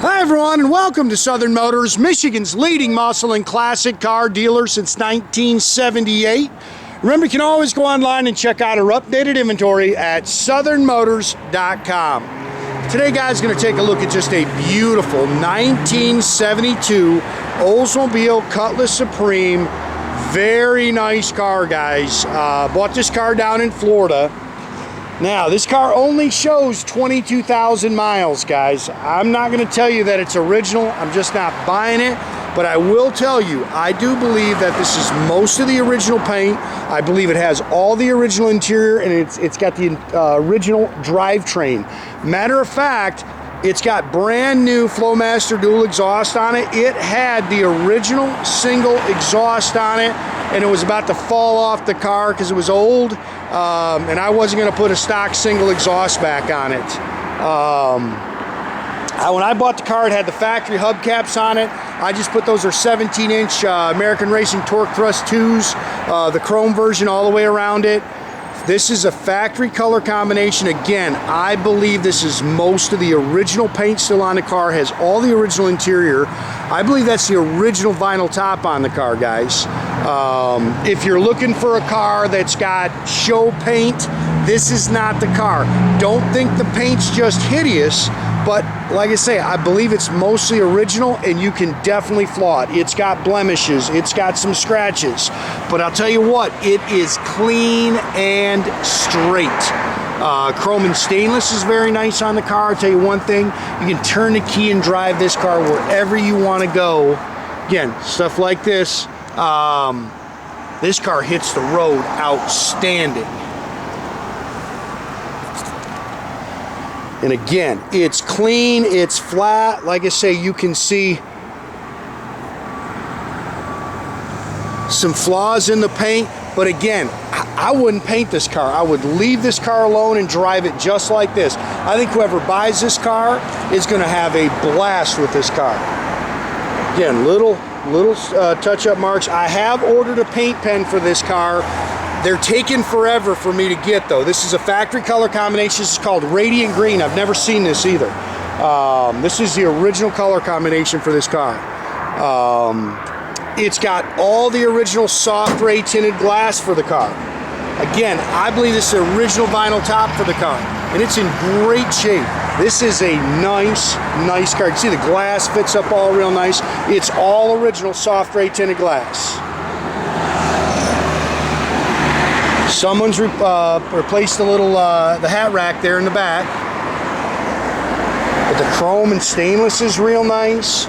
Hi everyone, and welcome to Southern Motors, Michigan's leading muscle and classic car dealer since 1978. Remember, you can always go online and check out our updated inventory at southernmotors.com. Today, guys, going to take a look at just a beautiful 1972 Oldsmobile Cutlass Supreme. Very nice car, guys. Bought this car down in Florida. Now, this car only shows 22,000 miles, guys. I'm not going to tell you that it's original. I'm just not buying it. But I will tell you, I do believe that this is most of the original paint. I believe it has all the original interior, and it's got the original drivetrain. Matter of fact, it's got brand new Flowmaster dual exhaust on it. It had the original single exhaust on it, and it was about to fall off the car because it was old, and I wasn't going to put a stock single exhaust back on it. When I bought the car, it had the factory hubcaps on it. I just put those are 17-inch American Racing Torque Thrust 2s, the chrome version all the way around it. This is a factory color combination. Again, I believe this is most of the original paint still on the car, has all the original interior. I believe that's the original vinyl top on the car, guys. If you're looking for a car that's got show paint, this is not the car. Don't think the paint's just hideous, but like I say, I believe it's mostly original, and you can definitely flaw it. It's got blemishes, it's got some scratches, but I'll tell you what, it is clean and straight. Chrome and stainless is very nice on the car. I'll tell you one thing, you can turn the key and drive this car wherever you want to go. Again, stuff like this. This car hits the road outstanding. And again, it's clean, it's flat. Like I say, you can see some flaws in the paint, but again, I wouldn't paint this car. I would leave this car alone and drive it just like this. I think whoever buys this car is going to have a blast with this car. Again, little touch-up marks. I have ordered a paint pen for this car. They're taking forever for me to get, though. This is a factory color combination. This is called Radiant Green. I've never seen this either. This is the original color combination for this car. It's got all the original soft gray tinted glass for the car. Again, I believe this is the original vinyl top for the car, and it's in great shape. This is a nice car. You can see the glass fits up all real nice. It's all original soft gray tinted glass. Someone's replaced the little the hat rack there in the back. But the chrome and stainless is real nice.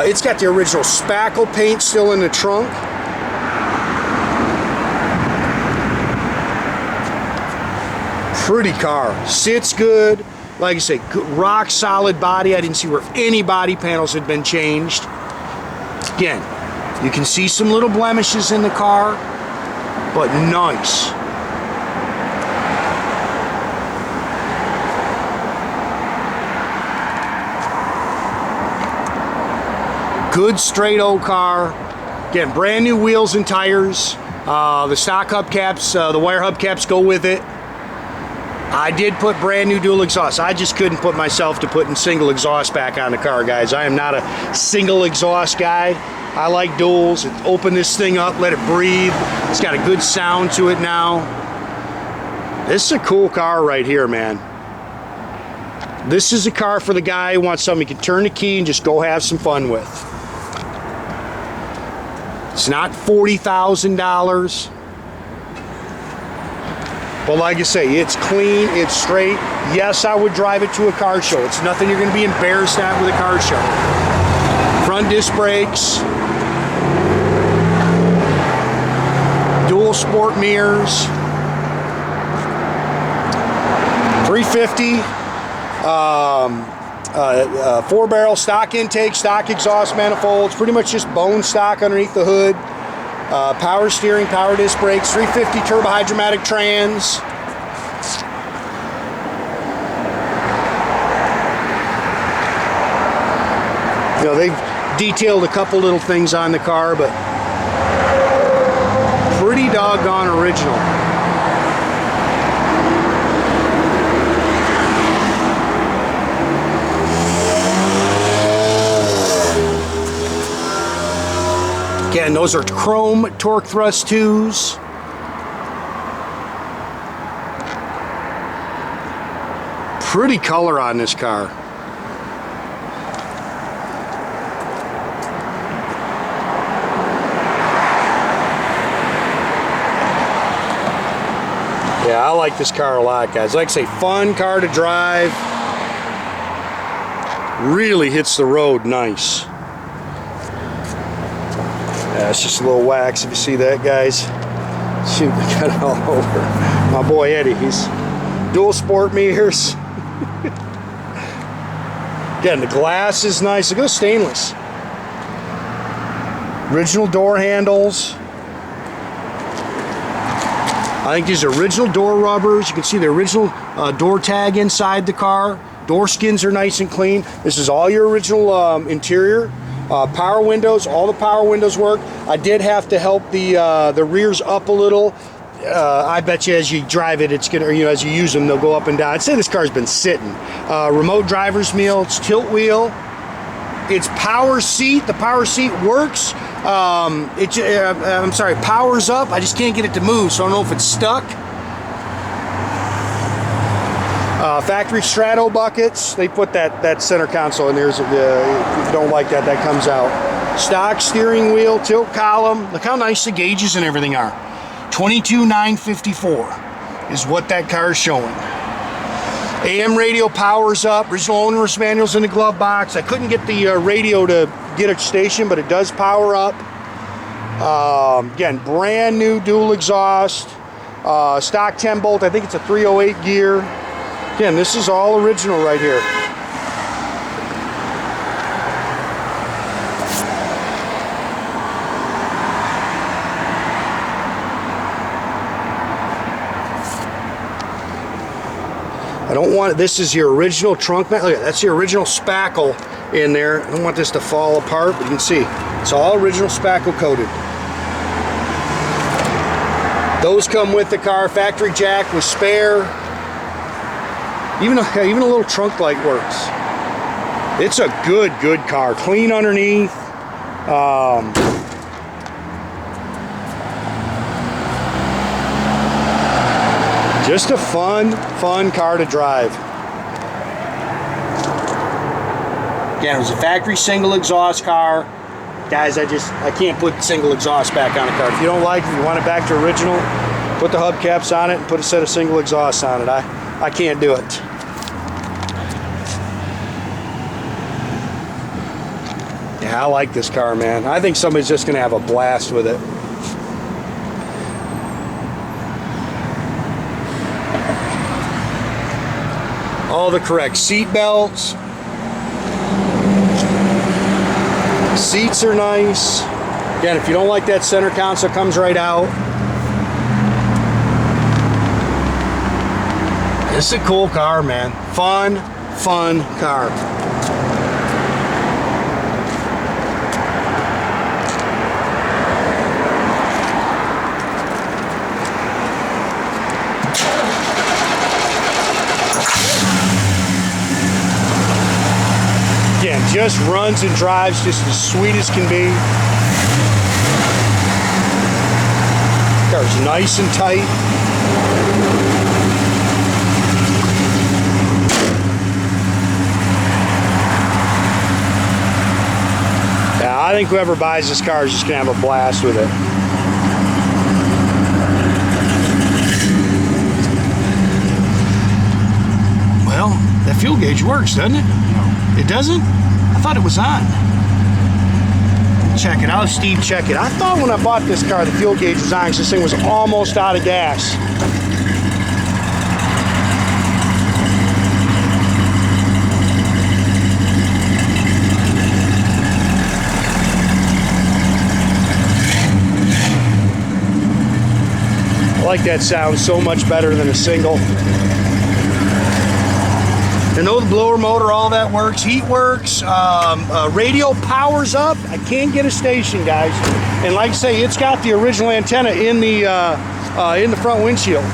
It's got the original spackle paint still in the trunk. Pretty car. Sits good. Like I say, rock solid body. I didn't see where any body panels had been changed. Again, you can see some little blemishes in the car, but nice. Good Strato car. Again, brand new wheels and tires. The stock hubcaps, the wire hubcaps go with it. I did put brand new dual exhaust. I just couldn't put myself to putting single exhaust back on the car, guys. I am not a single exhaust guy. I like duals. Open this thing up, let it breathe. It's got a good sound to it now. This is a cool car right here, man. This is a car for the guy who wants something he can turn the key and just go have some fun with. It's not $40,000. But like I say, it's clean, it's straight. Yes, I would drive it to a car show. It's nothing you're going to be embarrassed at with a car show. Front disc brakes. Dual sport mirrors. 350. 4-barrel stock intake, stock exhaust manifolds. Pretty much just bone stock underneath the hood. Power steering, power disc brakes, 350 turbohdyramatic trans. You know, they've detailed a couple little things on the car, but pretty doggone original. Again, those are chrome torque thrust 2s. Pretty color on this car. Yeah, I like this car a lot, guys. Like I say, fun car to drive. Really hits the road nice. Yeah, it's just a little wax if you see that, guys. Shoot, we got it all over. My boy Eddie, he's dual sport mirrors. Again, the glass is nice. It goes stainless. Original door handles. I think these are original door rubbers. You can see the original door tag inside the car. Door skins are nice and clean. This is all your original interior. Power windows, all the power windows work. I did have to help the rears up a little. I bet you as you drive it, it's gonna, or, you know, as you use them, they'll go up and down. I'd say this car's been sitting. Remote driver's wheel, it's tilt wheel. It's power seat. The power seat works. I'm sorry, powers up. I just can't get it to move, so I don't know if it's stuck. Factory Strato buckets. They put that center console in there. If you don't like that, that comes out. Stock steering wheel, tilt column. Look how nice the gauges and everything are. 22,954 is what that car is showing. AM radio powers up. Original owner's manual's in the glove box. I couldn't get the radio to get a station, but it does power up. Again, brand new dual exhaust. Stock 10 bolt. I think it's a 308 gear. Again, this is all original right here. I don't want, this is your original trunk mat. Look, that's the original spackle in there. I don't want this to fall apart, but you can see it's all original spackle coated. Those come with the car. Factory jack with spare. Even a little trunk light works. It's a good car. Clean underneath. Just a fun car to drive. Again, it was a factory single exhaust car. Guys, I can't put single exhaust back on a car. If you don't like it, if you want it back to original, put the hubcaps on it and put a set of single exhausts on it. I can't do it. Yeah, I like this car, man. I think somebody's just gonna have a blast with it. All the correct seat belts. Seats are nice. Again, if you don't like that center console, it comes right out. This is a cool car, man. Fun car. Again, just runs and drives just as sweet as can be. Car's nice and tight. Yeah, I think whoever buys this car is just gonna have a blast with it. Well, that fuel gauge works, doesn't it? It doesn't? I thought it was on. Check it. I'll have Steve check it. I thought when I bought this car the fuel gauge was on because this thing was almost out of gas. I like that sound so much better than a single. I know the blower motor, all that works. Heat works. Radio powers up. I can't get a station, guys. And like I say, it's got the original antenna in the front windshield.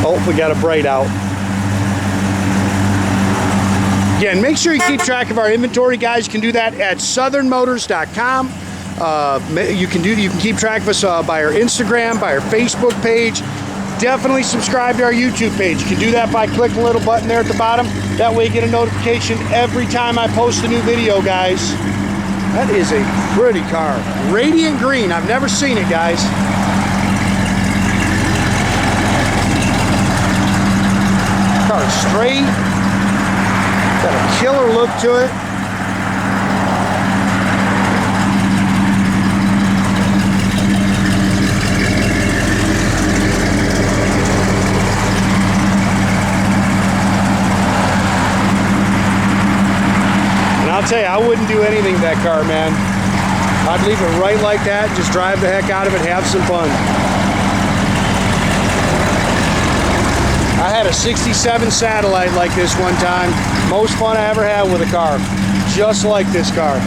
Oh, we got a bright out. Again, make sure you keep track of our inventory, guys. You can do that at southernmotors.com. You can keep track of us by our Instagram, by our Facebook page. Definitely subscribe to our YouTube page. You can do that by clicking the little button there at the bottom. That way you get a notification every time I post a new video, guys. That is a pretty car. Radiant green. I've never seen it, guys. Car's straight. Got a killer look to it. I'll tell you, I wouldn't do anything to that car, man. I'd leave it right like that, just drive the heck out of it, have some fun. I had a 67 Satellite like this one time. Most fun I ever had with a car. Just like this car.